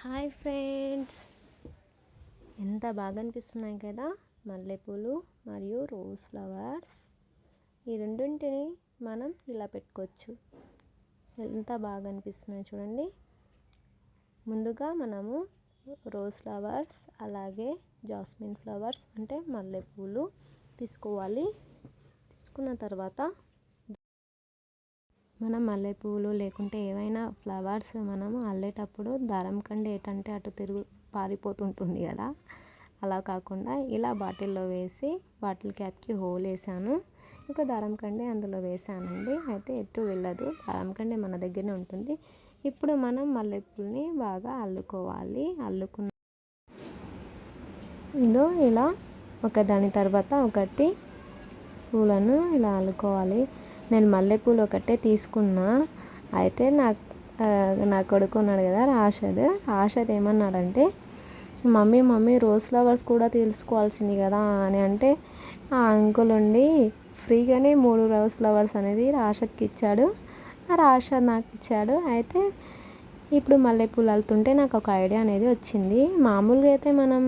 Hi friends, ఎంత బాగా అనిపిస్తున్నాయి కదా మల్లెపూలు మరియు రోజ్ ఫ్లవర్స్. ఈ రెండింటిని మనం ఇలా పెట్టుకోవచ్చు. ఎంత బాగా అనిపిస్తున్నాయి చూడండి. ముందుగా మనము రోజ్ ఫ్లవర్స్ అలాగే జాస్మిన్ ఫ్లవర్స్ అంటే మల్లెపూలు తీసుకోవాలి. తీసుకున్న తర్వాత మనం మల్లెపూలు లేకుంటే ఏవైనా ఫ్లవర్స్ మనము అల్లేటప్పుడు దారం కండి ఎటంటే అటు పారిపోతుంటుంది కదా, అలా కాకుండా ఇలా బాటిల్లో వేసి బాటిల్ క్యాప్కి హోల్ వేసాను. ఇప్పుడు దారం కండి అందులో వేసానండి. అయితే ఎటు వెళ్ళదు, దారం కండి మన దగ్గరనే ఉంటుంది. ఇప్పుడు మనం మల్లెపూలని బాగా అల్లుకోవాలి. ఇదో ఇలా ఒకదాని తర్వాత ఒకటి పూలను ఇలా అల్లుకోవాలి. నేను మల్లెపూలు ఒకటే తీసుకున్నా. అయితే నా కొడుకు ఉన్నాడు కదా రాషద్ ఏమన్నాడంటే, మమ్మీ రోజ్ ఫ్లవర్స్ కూడా తీసుకోవాల్సింది కదా అని అంటే, ఆ అంకుల్ ఉండి ఫ్రీగానే 3 రోజ్ ఫ్లవర్స్ అనేది రాషద్కి ఇచ్చాడు. రాషద్ నాకు ఇచ్చాడు. అయితే ఇప్పుడు మల్లెపూలు అల్లుతుంటే నాకు ఒక ఐడియా అనేది వచ్చింది. మామూలుగా అయితే మనం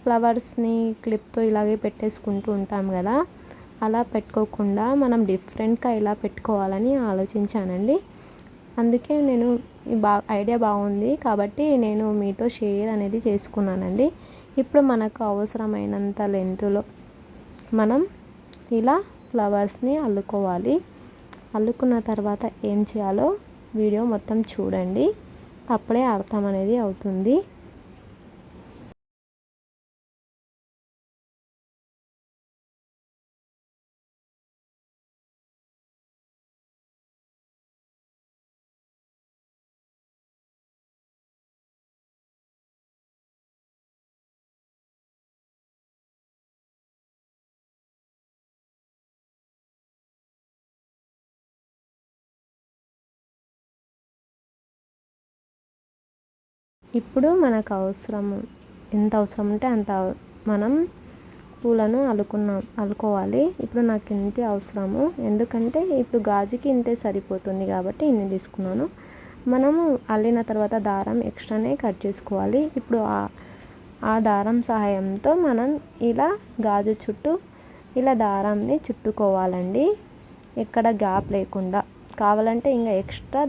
ఫ్లవర్స్ని క్లిప్తో ఇలాగే పెట్టేసుకుంటూ ఉంటాం కదా, అలా పెట్టుకోకుండా మనం డిఫరెంట్గా ఇలా పెట్టుకోవాలని ఆలోచించానండి. అందుకే నేను ఐడియా బాగుంది కాబట్టి నేను మీతో షేర్ అనేది చేసుకున్నానండి. ఇప్పుడు మనకు అవసరమైనంత లెంత్లో మనం ఇలా ఫ్లవర్స్ని అల్లుకోవాలి. అల్లుకున్న తర్వాత ఏం చేయాలో వీడియో మొత్తం చూడండి, అప్పుడే అర్థం అనేది అవుతుంది. ఇప్పుడు మనకు ఎంత అవసరం ఉంటే అంత మనం పూలను అల్లుకోవాలి. ఇప్పుడు నాకు ఇంతే అవసరము, ఎందుకంటే ఇప్పుడు గాజుకి ఇంతే సరిపోతుంది కాబట్టి ఇన్ని తీసుకున్నాను. మనము అల్లిన తర్వాత దారం ఎక్స్ట్రానే కట్ చేసుకోవాలి. ఇప్పుడు ఆ దారం సహాయంతో మనం ఇలా గాజు చుట్టూ ఇలా దారాన్ని చుట్టుకోవాలండి, ఎక్కడ గ్యాప్ లేకుండా. కావాలంటే ఇంకా ఎక్స్ట్రా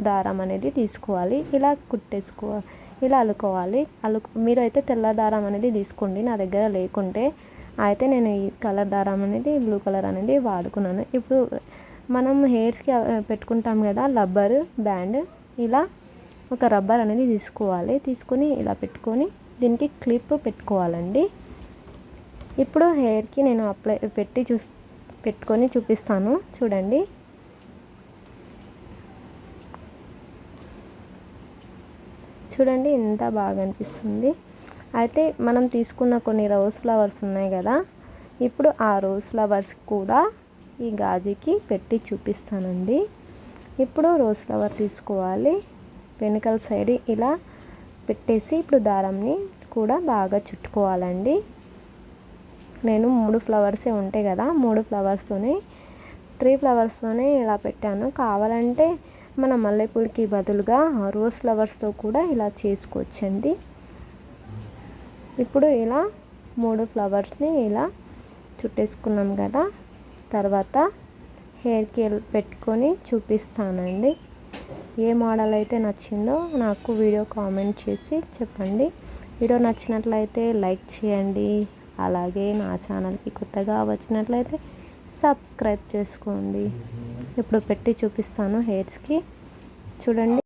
దారం అనేది తీసుకోవాలి. ఇలా ఇలా అల్లుకోవాలి. మీరు అయితే తెల్ల దారం అనేది తీసుకోండి, నా దగ్గర లేకుంటే. అయితే నేను ఈ కలర్ దారం అనేది బ్లూ కలర్ అనేది వాడుకున్నాను. ఇప్పుడు మనం హెయిర్స్కి పెట్టుకుంటాం కదా రబ్బర్ బ్యాండ్, ఇలా ఒక రబ్బర్ అనేది తీసుకోవాలి. తీసుకొని ఇలా పెట్టుకొని దీనికి క్లిప్ పెట్టుకోవాలండి. ఇప్పుడు హెయిర్కి నేను పెట్టుకొని చూపిస్తాను చూడండి. చూడండి ఎంత బాగా అనిపిస్తుంది. అయితే మనం తీసుకున్న కొన్ని రోజ్ ఫ్లవర్స్ ఉన్నాయి కదా, ఇప్పుడు ఆ రోజ్ ఫ్లవర్స్ కూడా ఈ గాజుకి పెట్టి చూపిస్తానండి. ఇప్పుడు రోజ్ ఫ్లవర్ తీసుకోవాలి, వెనకాల సైడ్ ఇలా పెట్టేసి ఇప్పుడు దారంని కూడా బాగా చుట్టుకోవాలండి. నేను 3 ఫ్లవర్సే ఉంటాయి కదా, 3 ఫ్లవర్స్తోనే 3 ఫ్లవర్స్తోనే ఇలా పెట్టాను. కావాలంటే మన మల్లెపూలకి బదులుగా రోజ్ ఫ్లవర్స్తో కూడా ఇలా చేసుకోవచ్చండి. ఇప్పుడు ఇలా 3 ఫ్లవర్స్ని ఇలా చుట్టేసుకున్నాం కదా, తర్వాత హెయిర్కి పెట్టుకొని చూపిస్తానండి. ఏ మోడల్ అయితే నచ్చిందో నాకు వీడియో కామెంట్ చేసి చెప్పండి. వీడియో నచ్చినట్లయితే లైక్ చేయండి, అలాగే నా ఛానల్కి కొత్తగా వచ్చినట్లయితే సబ్స్క్రైబ్ చేసుకోండి. ఇప్పుడు పెట్టి చూపిస్తాను హెయిర్స్కి చూడండి.